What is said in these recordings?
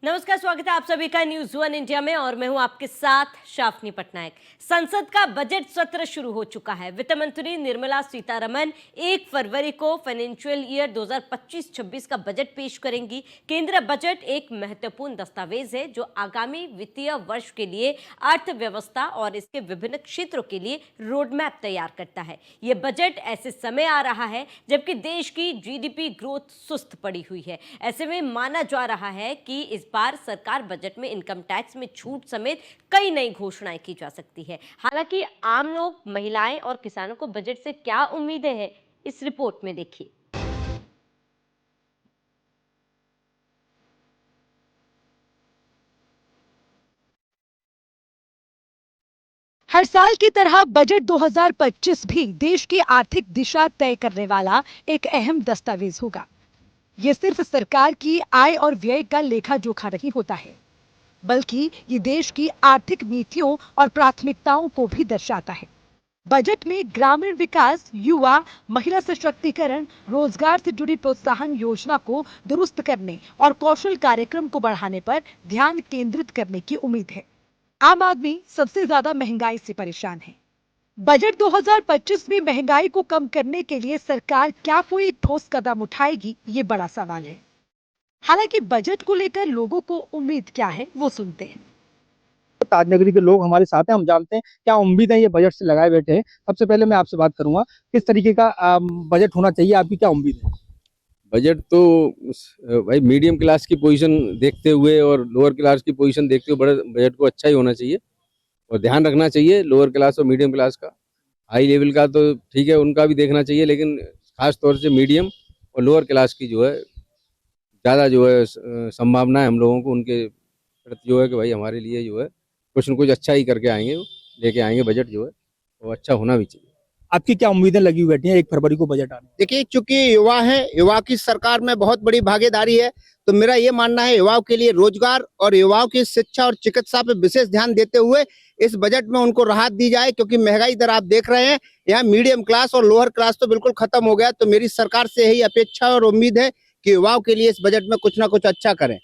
नमस्कार, स्वागत है आप सभी का न्यूज वन इंडिया में और मैं हूं आपके साथ शाफनी पटनायक। संसद का बजट सत्र शुरू हो चुका है। वित्त मंत्री निर्मला सीतारमण 1 फरवरी को फाइनेंशियल ईयर 2025-26 का बजट पेश करेंगी। केंद्र बजट एक महत्वपूर्ण दस्तावेज है जो आगामी वित्तीय वर्ष के लिए अर्थव्यवस्था और इसके विभिन्न क्षेत्रों के लिए रोड मैप तैयार करता है। यह बजट ऐसे समय आ रहा है जबकि देश की जीडीपी ग्रोथ सुस्त पड़ी हुई है। ऐसे में माना जा रहा है कि इस बार सरकार बजट में इनकम टैक्स में छूट समेत कई नई घोषणाएं की जा सकती है। हालांकि आम लोग, महिलाएं और किसानों को बजट से क्या उम्मीदें हैं, इस रिपोर्ट में देखिए। हर साल की तरह बजट 2025 भी देश की आर्थिक दिशा तय करने वाला एक अहम दस्तावेज होगा। ये सिर्फ सरकार की आय और व्यय का लेखा जोखा नहीं होता है, बल्कि ये देश की आर्थिक नीतियों और प्राथमिकताओं को भी दर्शाता है। बजट में ग्रामीण विकास, युवा, महिला सशक्तिकरण, रोजगार से जुड़ी प्रोत्साहन योजना को दुरुस्त करने और कौशल कार्यक्रम को बढ़ाने पर ध्यान केंद्रित करने की उम्मीद है। आम आदमी सबसे ज्यादा महंगाई से परेशान है। बजट 2025 में महंगाई को कम करने के लिए सरकार क्या कोई ठोस कदम उठाएगी, ये बड़ा सवाल है। हालांकि बजट को लेकर लोगों को उम्मीद क्या है, वो सुनते हैं। ताजनगरी के लोग हमारे साथ हैं, हम जानते हैं क्या उम्मीद है ये बजट से लगाए बैठे हैं। सबसे पहले मैं आपसे बात करूंगा, किस तरीके का बजट होना चाहिए, आपकी क्या उम्मीद है? बजट तो भाई मीडियम क्लास की पोजीशन देखते हुए और लोअर क्लास की पोजीशन देखते हुए बड़े बजट को अच्छा ही होना चाहिए और ध्यान रखना चाहिए लोअर क्लास और मीडियम क्लास का। हाई लेवल का तो ठीक है, उनका भी देखना चाहिए, लेकिन खास तौर से मीडियम और लोअर क्लास की जो है ज़्यादा जो है संभावना है हम लोगों को उनके प्रति जो है कि भाई हमारे लिए जो है कुछ न कुछ अच्छा ही करके आएंगे, लेके आएंगे बजट जो है वो अच्छा होना भी चाहिए। आपकी क्या उम्मीदें लगी हुई बैठी हैं 1 फरवरी को बजट आने? देखिए, चूंकि युवा है, युवा की सरकार में बहुत बड़ी भागीदारी है, तो मेरा ये मानना है युवाओं के लिए रोजगार और युवाओं की शिक्षा और चिकित्सा पे विशेष ध्यान देते हुए इस बजट में उनको राहत दी जाए, क्योंकि महंगाई दर आप देख रहे हैं, यहाँ मीडियम क्लास और लोअर क्लास तो बिल्कुल खत्म हो गया। तो मेरी सरकार से यही अपेक्षा और उम्मीद है कि युवाओं के लिए इस बजट में कुछ ना कुछ अच्छा करें।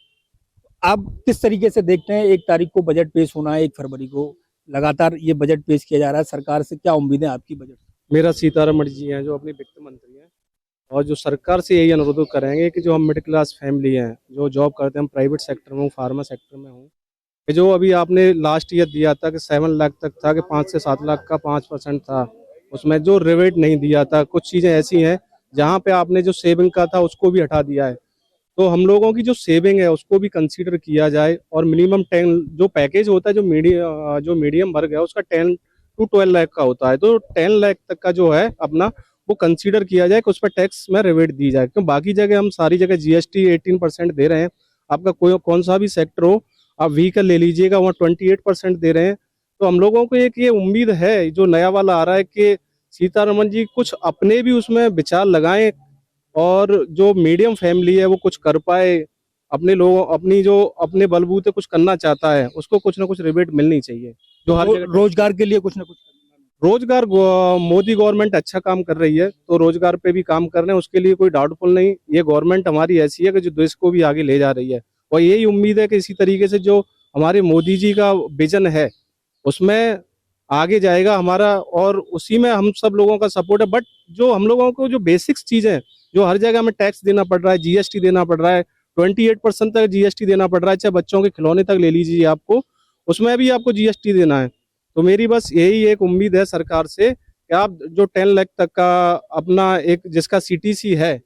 आप किस तरीके से देखते हैं 1 तारीख को बजट पेश होना है, 1 फरवरी को लगातार ये बजट पेश किया जा रहा है, सरकार से क्या उम्मीदें आपकी बजट? मेरा सीतारमण जी हैं जो अपनी वित्त मंत्री हैं, और जो सरकार से यही अनुरोध करेंगे कि जो हम मिडिल क्लास फैमिली हैं, जो जॉब करते हैं, हम प्राइवेट सेक्टर में हूँ, फार्मा सेक्टर में हूँ, कि जो अभी आपने लास्ट ईयर दिया था कि 7 लाख तक था कि 5 से 7 लाख का 5% था, उसमें जो रिबेट नहीं दिया था, कुछ चीज़ें ऐसी हैं जहाँ पे आपने जो सेविंग का था उसको भी हटा दिया है। तो हम लोगों की जो सेविंग है उसको भी कंसीडर किया जाए और मिनिमम 10 जो पैकेज होता है जो मीडियम वर्ग है उसका 10 to 12 लाख का होता है, तो 10 लाख तक का जो है अपना वो कंसीडर किया जाए कि उस पर टैक्स में रिबेट दी जाए। क्यों बाकी जगह हम सारी जगह जीएसटी 18% दे रहे हैं, आपका कोई कौन सा भी सेक्टर हो, आप व्हीकल ले लीजिएगा वहाँ 28% दे रहे हैं। तो हम लोगों को एक ये उम्मीद है जो नया वाला आ रहा है कि सीतारमण जी कुछ अपने भी उसमें विचार लगाएं और जो मीडियम फैमिली है वो कुछ कर पाए, अपने लोगों अपनी जो अपने बलबूते कुछ करना चाहता है उसको कुछ ना कुछ रिबेट मिलनी चाहिए। जो हर जगह रोजगार के लिए कुछ ना कुछ रोजगार मोदी गवर्नमेंट अच्छा काम कर रही है, तो रोजगार पे भी काम कर रहे हैं, उसके लिए कोई डाउटफुल नहीं। ये गवर्नमेंट हमारी ऐसी है कि जो देश को भी आगे ले जा रही है, और यही उम्मीद है कि इसी तरीके से जो हमारे मोदी जी का विजन है उसमें आगे जाएगा हमारा, और उसी में हम सब लोगों का सपोर्ट है। बट जो हम लोगों को जो बेसिक्स चीजें जो हर जगह हमें टैक्स देना पड़ रहा है, जीएसटी देना पड़ रहा है, 28% तक जीएसटी देना पड़ रहा है, चाहे बच्चों के खिलौने तक ले लीजिए आपको, उसमें भी आपको जीएसटी देना है। तो मेरी बस यही एक उम्मीद है सरकार से कि आप जो 10 लाख तक का अपना एक जिसका सीटीसी है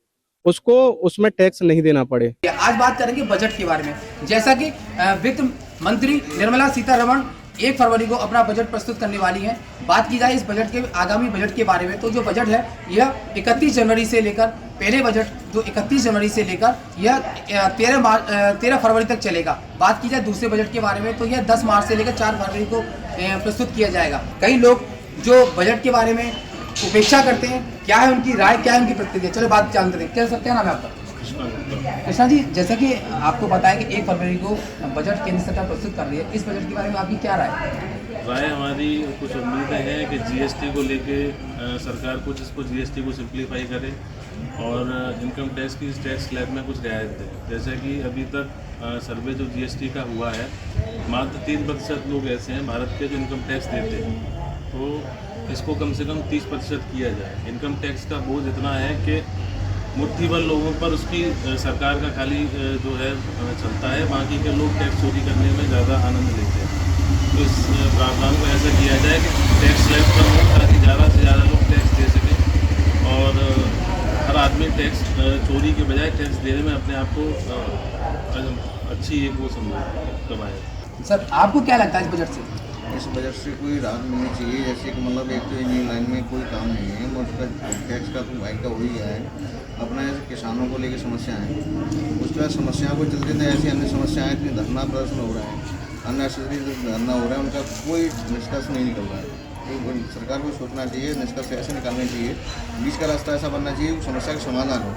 उसको उसमें टैक्स नहीं देना पड़े। आज बात करेंगे बजट के बारे में। जैसा कि वित्त मंत्री निर्मला सीतारमण 1 फरवरी को अपना बजट प्रस्तुत करने वाली हैं। बात की जाए इस बजट के आगामी बजट के बारे में, तो जो बजट है यह 31 जनवरी से लेकर पहले बजट जो 31 जनवरी से लेकर यह 13 फरवरी तक चलेगा। बात की जाए दूसरे बजट के बारे में तो यह 10 मार्च से लेकर 4 फरवरी को प्रस्तुत किया जाएगा। कई लोग जो बजट के बारे में उपेक्षा करते हैं, क्या है उनकी राय, क्या है उनकी प्रतिक्रिया, चलो बात जानते हैं। क्या नाम है आपका? कृष्णा जी, जैसा कि आपको पता है कि 1 फरवरी को बजट केंद्र सरकार प्रस्तुत कर रही है, इस बजट के बारे में आपकी क्या राय है? राय हमारी कुछ उम्मीदें हैं कि जीएसटी को लेके सरकार कुछ इसको जीएसटी को सिंप्लीफाई करे और इनकम टैक्स की टैक्स स्लैब में कुछ रियायत है। जैसे कि अभी तक सर्वे जो जीएसटी का हुआ है, मात्र 3% लोग ऐसे हैं भारत के जो इनकम टैक्स देते हैं, तो इसको कम से कम 30% किया जाए। इनकम टैक्स का बोझ इतना है कि मुट्ठी भर लोगों पर उसकी सरकार का खाली जो है चलता है, बाकी के लोग टैक्स चोरी करने में ज़्यादा आनंद लेते हैं। तो इस प्रावधान को ऐसा किया जाए कि टैक्स स्लैब कम हो, ताकि ज़्यादा से ज़्यादा लोग टैक्स दे सकें और हर आदमी टैक्स चोरी के बजाय टैक्स देने में अपने आप को अच्छी एक वो कमाए। सर आपको क्या लगता है इस बजट से? इस बजट से कोई राहत मिलनी चाहिए, जैसे कि मतलब एक तो न्यू लाइन में कोई काम नहीं है, उसका टैक्स का तो भाई का हो ही गया है। अपना ऐसे किसानों को लेकर समस्याएं हैं, उसके बाद समस्याओं को चलते थे ऐसी अन्य समस्याएं इतनी धरना प्रदर्शन हो रहा है, अननेसेसरी धरना हो रहा है, उनका कोई निष्कर्ष नहीं निकल रहा है। तो सरकार को सोचना चाहिए, निष्कर्ष ऐसे निकालने चाहिए, बीच का रास्ता ऐसा बनना चाहिए कि समस्या का समाधान हो।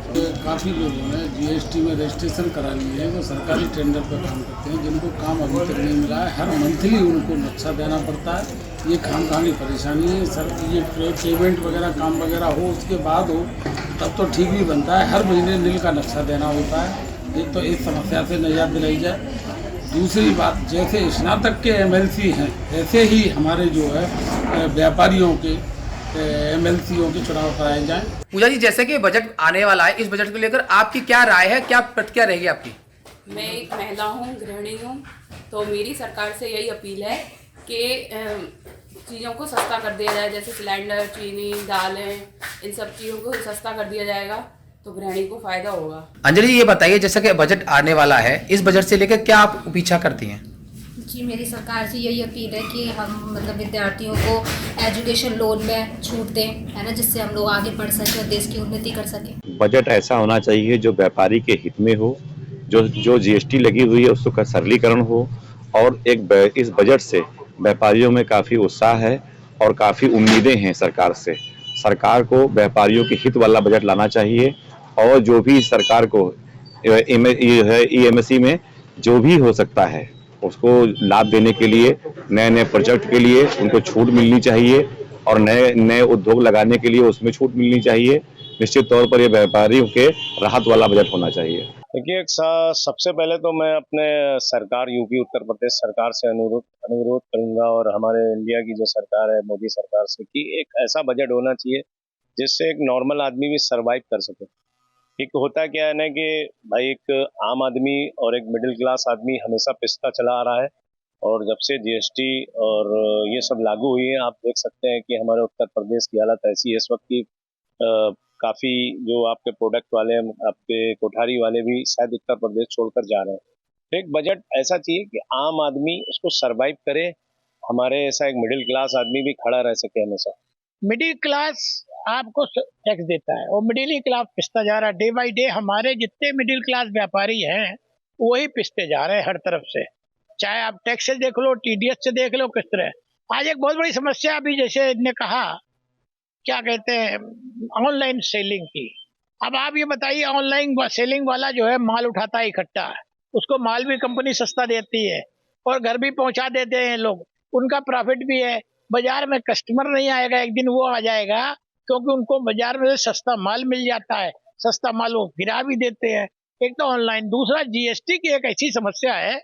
काफ़ी लोगों ने जीएसटी में रजिस्ट्रेशन करा लिए हैं, वो सरकारी टेंडर पर काम करते हैं, जिनको काम अभी तक नहीं मिला है। हर मंथली उनको नक्शा देना पड़ता है। ये खामखानी परेशानी है सर। ये पेमेंट वगैरह काम वगैरह हो उसके बाद हो तब तो ठीक भी बनता है। हर महीने नील का नक्शा देना होता है। एक तो इस समस्या से निजात दिलाई जाए। दूसरी बात, जैसे स्नातक के एमएलसी हैं, ऐसे ही हमारे जो है व्यापारियों के एमएलसीओं के चुनाव कराए जाएं। पूजा जी, जैसे कि बजट आने वाला है, इस बजट को लेकर आपकी क्या राय है, क्या प्रतिक्रिया रहेगी आपकी? मैं एक महिला हूँ, गृहिणी हूँ, तो मेरी सरकार से यही अपील है कि चीज़ों को सस्ता कर दिया जाए। जैसे सिलेंडर, चीनी, दालें, इन सब चीज़ों को सस्ता कर दिया जाएगा तो गृहिणी को फायदा होगा। अंजलि जी, ये बताइए, जैसा कि बजट आने वाला है, इस बजट से लेकर क्या आप अपेक्षा करती हैं? जी, मेरी सरकार से यही अपील है कि हम मतलब विद्यार्थियों को एजुकेशन लोन में छूट दें, है ना, जिससे हम लोग आगे बढ़ सकें और देश की उन्नति कर सकें। बजट ऐसा होना चाहिए जो व्यापारी के हित में हो, जो जीएसटी लगी हुई है उसका सरलीकरण हो, और इस बजट से व्यापारियों में काफ़ी उत्साह है और काफ़ी उम्मीदें हैं सरकार से। सरकार को व्यापारियों के हित वाला बजट लाना चाहिए, और जो भी सरकार को ईएमएसई में जो भी हो सकता है उसको लाभ देने के लिए, नए नए प्रोजेक्ट के लिए उनको छूट मिलनी चाहिए, और नए उद्योग लगाने के लिए उसमें छूट मिलनी चाहिए। निश्चित तौर पर ये व्यापारियों के राहत वाला बजट होना चाहिए। देखिए, सबसे पहले तो मैं अपने सरकार यूपी उत्तर प्रदेश सरकार से अनुरोध करूंगा, और हमारे इंडिया की जो सरकार है मोदी सरकार से, कि एक ऐसा बजट होना चाहिए जिससे एक नॉर्मल आदमी भी सरवाइव कर सके। एक होता क्या है ना कि भाई एक आम आदमी और एक मिडिल क्लास आदमी हमेशा पिसता चला आ रहा है, और जब से जीएसटी और ये सब लागू हुई है, आप देख सकते हैं कि हमारे उत्तर प्रदेश की हालत ऐसी है इस वक्त की काफ़ी जो आपके प्रोडक्ट वाले, आपके कोठारी वाले भी शायद उत्तर प्रदेश छोड़कर जा रहे हैं। तो एक बजट ऐसा चाहिए कि आम आदमी उसको सरवाइव करे, हमारे ऐसा एक मिडिल क्लास आदमी भी खड़ा रह सके हमेशा। मिडिल क्लास आपको टैक्स देता है और मिडिल क्लास पिसता जा रहा है। डे बाई डे हमारे जितने मिडिल क्लास व्यापारी हैं वही पिसते जा रहे हैं हर तरफ से। चाहे आप टैक्स से देख लो, टीडीएस से देख लो, किस तरह। आज एक बहुत बड़ी समस्या अभी जैसे इनने कहा, क्या कहते हैं, ऑनलाइन सेलिंग की। अब आप ये बताइए, ऑनलाइन सेलिंग वाला जो है माल उठाता है इकट्ठा, उसको माल भी कंपनी सस्ता देती है और घर भी पहुंचा देते हैं लोग, उनका प्रॉफिट भी है। बाजार में कस्टमर नहीं आएगा, एक दिन वो आ जाएगा, क्योंकि उनको बाजार में सस्ता माल मिल जाता है, सस्ता माल वो गिरा भी देते हैं। एक तो ऑनलाइन, दूसरा जीएसटी की एक ऐसी समस्या है,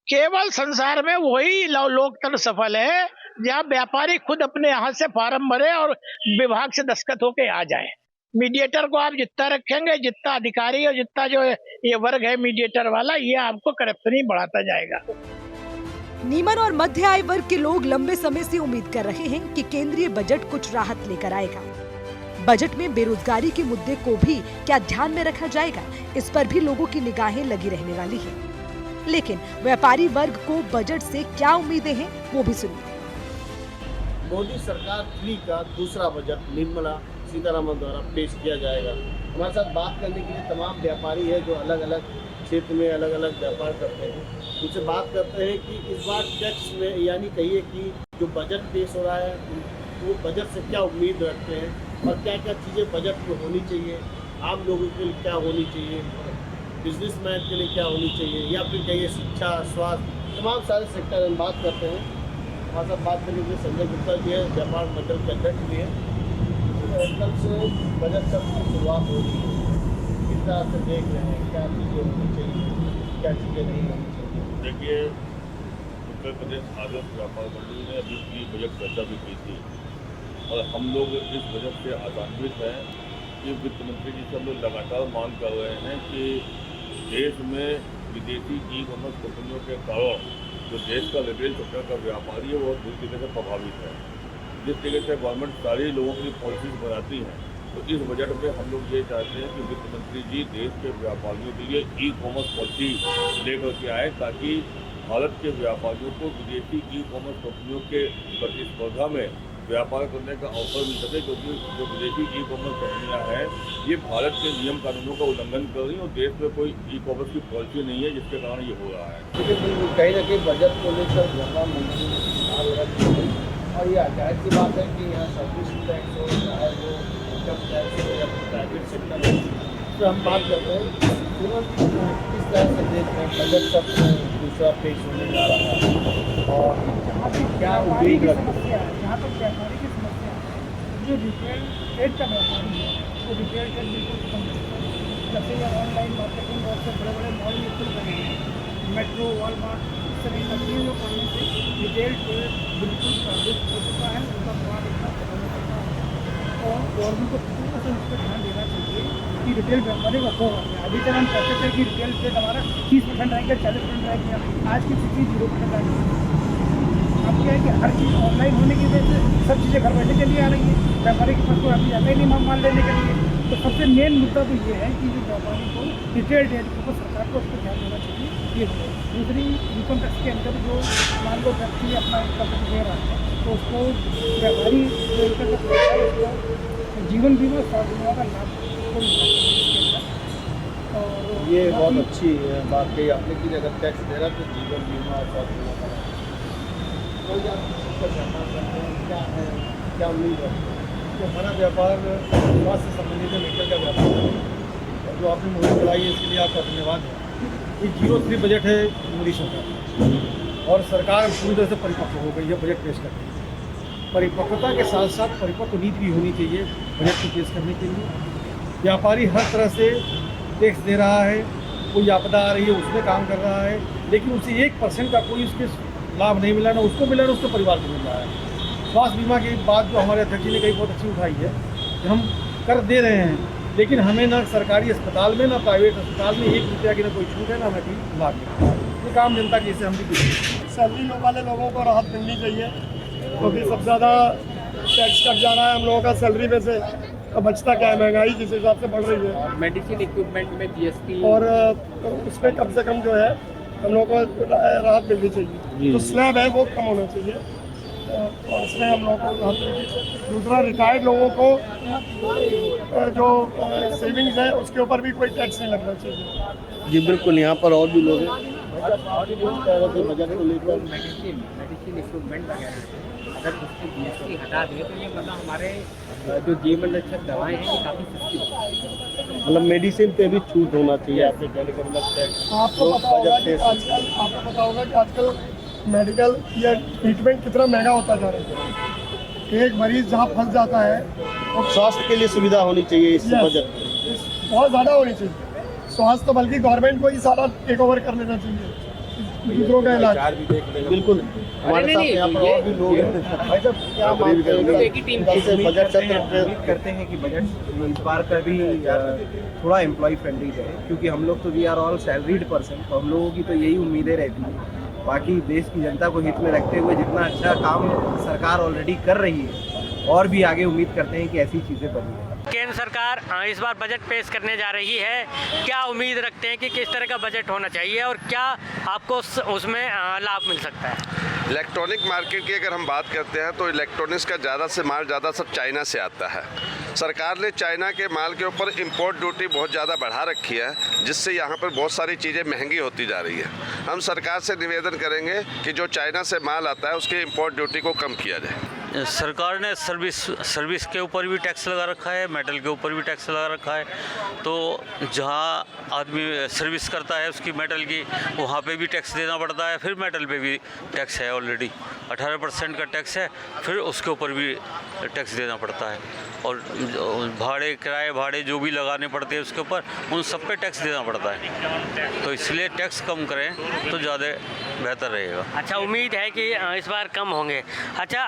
केवल संसार में वही लोकतंत्र सफल है जहाँ व्यापारी खुद अपने हाथ से फार्म भरे और विभाग से दस्तखत होके आ जाए। मीडिएटर को आप जितना रखेंगे, जितना अधिकारी और जितना जो ये वर्ग है मीडिएटर वाला, ये आपको करप्शन ही बढ़ाता जाएगा। निम्न और मध्य आय वर्ग के लोग लंबे समय से उम्मीद कर रहे हैं कि केंद्रीय बजट कुछ राहत लेकर आएगा। बजट में बेरोजगारी के मुद्दे को भी क्या ध्यान में रखा जाएगा, इस पर भी लोगों की निगाहें लगी रहने वाली है। लेकिन व्यापारी वर्ग को बजट से क्या उम्मीदें हैं, वो भी सुनिए। मोदी सरकार 3 का दूसरा बजट निर्मला सीतारमण द्वारा पेश किया जाएगा। हमारे साथ बात करने के लिए तमाम व्यापारी है जो अलग अलग क्षेत्र में अलग अलग व्यापार करते हैं। उनसे बात करते हैं कि इस बार टैक्स में, यानी कहिए कि जो बजट पेश हो रहा है, वो बजट से क्या उम्मीद रखते हैं और क्या क्या चीज़ें बजट में होनी चाहिए, आम लोगों के लिए क्या होनी चाहिए, बिजनेसमैन के लिए क्या होनी चाहिए, या फिर कहिए शिक्षा, स्वास्थ्य, तमाम सारे सेक्टर में बात करते हैं। हमारे साथ बात करने के लिए संजय गुप्ता जी है, व्यापार मंडल के अध्यक्ष भी है। कल से बजट सत्र की शुरुआत हो रही है, किस तरह से देख रहे हैं, क्या चीज़ें होनी चाहिए, क्या चीज़ें नहीं होनी चाहिए? देखिए, उत्तर प्रदेश आदर्श व्यापार मंडल ने अभी की बजट चर्चा भी की थी और हम लोग इस बजट से आशान्वित हैं कि वित्त मंत्री जी से हम लोग लगातार मांग कर रहे हैं कि देश में विदेशी ई कॉमर्स कंपनियों के कारण जो देश का रिटेल सेक्टर का व्यापारी है वो बुरी तरीके से प्रभावित है। जिस तरीके से गवर्नमेंट सारे लोगों के लिए पॉलिसीज बनाती है, तो इस बजट में हम लोग ये चाहते हैं कि वित्त मंत्री जी देश के व्यापारियों के लिए ई कॉमर्स पॉलिसी लेकर के आए, ताकि भारत के व्यापारियों को विदेशी ई कॉमर्स कंपनियों के प्रतिस्पर्धा में व्यापार करने का अवसर मिल सके, क्योंकि जो विदेशी ई कॉमर्स कंपनियां हैं ये भारत के नियम कानूनों का उल्लंघन कर रही हैं और देश में कोई ई कॉमर्स की पॉलिसी नहीं है, जिसके कारण ये हो रहा है। लेकिन कहीं ना कहीं बजट को लेकर ज़्यादा मंत्री और ये जाहिर सी बात है कि यहाँ सर्विस टैक्स हो, चाहे वो इनकम टैक्स हो या प्राइवेट सेक्टर हो, तो हम बात करते हैं तुरंत किस तरह से देख रहे हैं बजट सत्र दूसरा पेश होने जा रहा है और क्या उम्मीद रखते हैं? जहाँ तक व्यापारी की समस्या है, जो रिटेल ट्रेड का व्यापारी है वो रिटेल ट्रेड बिल्कुल खत्म करता है। जैसे ये ऑनलाइन मार्केटिंग बहुत से बड़े बड़े मॉल में खुल रहे हैं, मेट्रो, वॉलमार्ट, इस तरह की चीज़ों करने से रिटेल ट्रेड बिल्कुल प्रभावित हो चुका है। उनका स्वाद इतना खत्म हो चुका है और गवर्नमेंट को पूरा से उस पर ध्यान देना चाहिए कि रिटेल व्यापारी का हो रहा है। अभी तक हम कहते थे कि रिटेल ट्रेड हमारा 30% रहेगा, 40% रहेगा, आज की स्थिति 0% आ गई। अब क्या है कि हर चीज़ ऑनलाइन होने की वजह से सब चीज़ें घर बैठे चली आ रही है, व्यापारी के पास कोई अभी आता ही नहीं माल लेने के लिए। तो सबसे मेन मुद्दा तो ये है कि जो व्यापारी को रिटेल ट्रेड को सरकार को उस पर ध्यान देना चाहिए। ये दूसरी इनकम टैक्स के अंदर जो मान लो व्यक्ति अपना इनकम टैक्स दे रहा है तो उसको व्यापारी जो इनकम टैक्स देता है उसको जीवन बीमा, स्वास्थ्य बीमा का लाभ को मिलता है। और ये बहुत अच्छी बात कही आपने कि अगर टैक्स दे रहा है तो जीवन बीमा और स्वास्थ्य बीमा का कोई आप जानना चाहते हैं क्या है, क्या उम्मीद है? तो हमारा व्यापार स्वास्थ्य से संबंधित मेडिकल का व्यापार है और जो आपने मुहिम चलाई है इसके लिए आपका धन्यवाद है। ये 03 बजट है मोदी सरकार और सरकार पूरी तरह से परिपक्व हो गई है बजट पेश करके। परिपक्वता के साथ साथ परिपक्व नीति भी होनी चाहिए बजट को पेश करने के लिए। व्यापारी हर तरह से टैक्स दे रहा है, कोई आपदा आ रही है उसमें काम कर रहा है, लेकिन उसे 1% का कोई उसके लाभ नहीं मिला, ना उसको मिला ना उसके परिवार को मिल रहा है। स्वास्थ्य बीमा की बात जो हमारे अध्यक्ष जी ने कही बहुत अच्छी उठाई है कि हम कर दे रहे हैं, लेकिन हमें ना सरकारी अस्पताल में ना प्राइवेट अस्पताल में 1 रुपया की ना कोई छूट है ना हमें कोई लाभ मिलता है। ये काम जनता की, इसे हम भी कुछ सैलरी वाले लोगों को राहत मिलनी चाहिए क्योंकि सबसे ज़्यादा टैक्स कट जा रहा है हम लोगों का सैलरी में से। अब बचता क्या है, महंगाई जिस हिसाब से बढ़ रही है, मेडिसिन इक्विपमेंट में GST और उसमें कम से कम जो है हम लोगों को राहत मिलनी चाहिए। तो स्लैब है वो कम होना चाहिए और इसमें हम लोगों को राहत मिलेगी। दूसरा, रिटायर्ड लोगों को जो सेविंग्स है उसके ऊपर भी कोई टैक्स नहीं लगना चाहिए। जी बिल्कुल, यहाँ पर और भी लोग हैं बजट को लेकर। मेडिसिन इक्विपमेंट वगैरह अगर उसकी GST हटा दें तो ये मतलब हमारे जो जीवन रक्षक दवाएं हैं ये काफ़ी सस्ती होती है। मतलब मेडिसिन पे भी छूट होना चाहिए आपके कहने का मतलब है। आपको पता होगा कि आजकल मेडिकल या ट्रीटमेंट कितना महंगा होता जा रहा है। एक मरीज जहाँ फंस जाता है और स्वास्थ्य के लिए सुविधा होनी चाहिए इस बजट में, बहुत ज़्यादा होनी चाहिए। स्वास्थ्य तो बल्कि गवर्नमेंट को ही सारा टेक ओवर कर लेना चाहिए, दूसरों का इलाज। बिल्कुल, हमारे साथ यहाँ पर और भी लोग हैं। भाई साहब क्या मानते हैं बजट सत्र करते हैं कि बजट इस बार का भी थोड़ा एम्प्लॉय फ्रेंडली रहे, क्योंकि हम लोग तो we are all salaried person, तो हम लोगों की तो यही उम्मीदें रहती हैं। बाकी देश की जनता को हित में रखते हुए जितना अच्छा काम सरकार ऑलरेडी कर रही है और भी आगे उम्मीद करते हैं कि ऐसी चीज़ें बनी हैं। केंद्र सरकार इस बार बजट पेश करने जा रही है, क्या उम्मीद रखते हैं कि किस तरह का बजट होना चाहिए और क्या आपको उसमें लाभ मिल सकता है? इलेक्ट्रॉनिक मार्केट की अगर हम बात करते हैं तो इलेक्ट्रॉनिक्स का ज़्यादा से माल ज़्यादा सब चाइना से आता है। सरकार ने चाइना के माल के ऊपर इंपोर्ट ड्यूटी बहुत ज़्यादा बढ़ा रखी है, जिससे यहाँ पर बहुत सारी चीज़ें महंगी होती जा रही है। हम सरकार से निवेदन करेंगे कि जो चाइना से माल आता है उसकी इंपोर्ट ड्यूटी को कम किया जाए। सरकार ने सर्विस के ऊपर भी टैक्स लगा रखा है, मेटल के ऊपर भी टैक्स लगा रखा है। तो जहाँ आदमी सर्विस करता है उसकी मेटल की, वहाँ पे भी टैक्स देना पड़ता है। फिर मेटल पे भी टैक्स है, ऑलरेडी 18% का टैक्स है, फिर उसके ऊपर भी टैक्स देना पड़ता है। और भाड़े किराए भाड़े जो भी लगाने पड़ते हैं उसके ऊपर, उन सब पे टैक्स देना पड़ता है। तो इसलिए टैक्स कम करें तो ज़्यादा बेहतर रहेगा। अच्छा, उम्मीद है कि इस बार कम होंगे। अच्छा,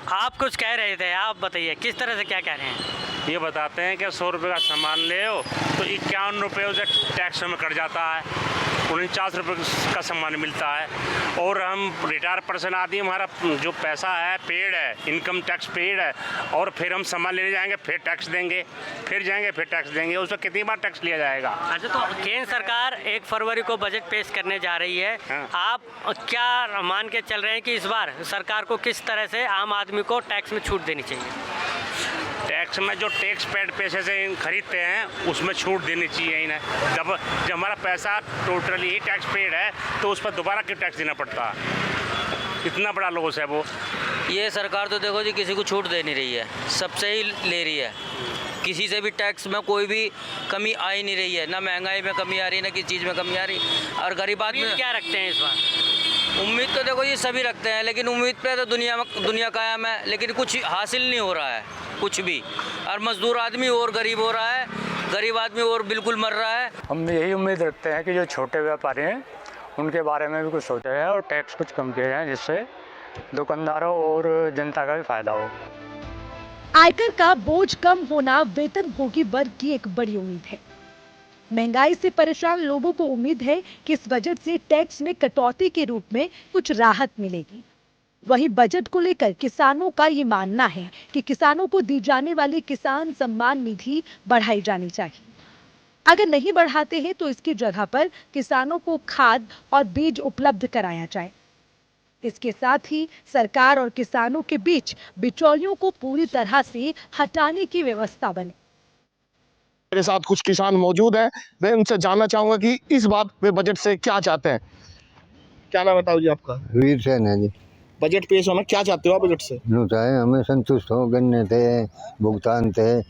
आप कुछ कह रहे थे, आप बताइए किस तरह से क्या कह रहे हैं? ये बताते हैं कि 100 रुपये का सामान ले हो तो 51 रुपये उसे टैक्स में कट जाता है, 49 रुपये का सामान मिलता है। और हम रिटायर पर्सन आदमी, हमारा जो पैसा है पेड है, इनकम टैक्स पेड है, और फिर हम सामान लेने जाएंगे फिर टैक्स देंगे, फिर जाएंगे फिर टैक्स देंगे, उसमें कितनी बार टैक्स लिया जाएगा। अच्छा, तो केंद्र सरकार 1 फरवरी को बजट पेश करने जा रही है। हाँ। आप क्या मान के चल रहे हैं कि इस बार सरकार को किस तरह से आम आदमी को टैक्स में छूट देनी चाहिए? टैक्स में जो टैक्स पेड पैसे से खरीदते हैं उसमें छूट देनी चाहिए इन्हें। जब हमारा पैसा टोटली ही टैक्स पेड है तो उस पर दोबारा क्यों टैक्स देना पड़ता है? इतना बड़ा लॉस है वो। ये सरकार तो देखो जी किसी को छूट दे नहीं रही है, सबसे ही ले रही है। किसी से भी टैक्स में कोई भी कमी आ ही नहीं रही है, ना महंगाई में कमी आ रही है, ना किसी चीज़ में कमी आ रही। और गरीब आदमी क्या रखते हैं इस बार? उम्मीद तो देखो ये सभी रखते हैं, लेकिन उम्मीद पे तो दुनिया कायम है, लेकिन कुछ हासिल नहीं हो रहा है कुछ भी। और मजदूर आदमी और गरीब हो रहा है, गरीब आदमी और बिल्कुल मर रहा है। हम यही उम्मीद रखते हैं कि जो छोटे व्यापारी हैं उनके बारे में भी कुछ सोचा जाए और टैक्स कुछ कम किया जाए, जिससे दुकानदारों और जनता का भी फायदा हो। आयकर का बोझ कम होना वेतनभोगी वर्ग की एक बड़ी उम्मीद है। महंगाई से परेशान लोगों को उम्मीद है कि इस बजट से टैक्स में कटौती के रूप में कुछ राहत मिलेगी। वहीं बजट को लेकर किसानों का ये मानना है कि किसानों को दी जाने वाली किसान सम्मान निधि बढ़ाई जानी चाहिए। अगर नहीं बढ़ाते हैं तो इसकी जगह पर किसानों को खाद और बीज उपलब्ध कराया जाए। इसके साथ ही सरकार और किसानों के बीच बिचौलियों को पूरी तरह से हटाने की व्यवस्था बने। मेरे साथ कुछ किसान मौजूद हैं, मैं उनसे जानना चाहूंगा कि इस बार वे बजट से क्या चाहते हैं। क्या नाम बताओ जी आपका? वीर सेन है जी। बजट पेश होना क्या चाहते हो आप बजट से? चाहे हमें संतुष्ट हो, गन्ने थे, भुगतान थे,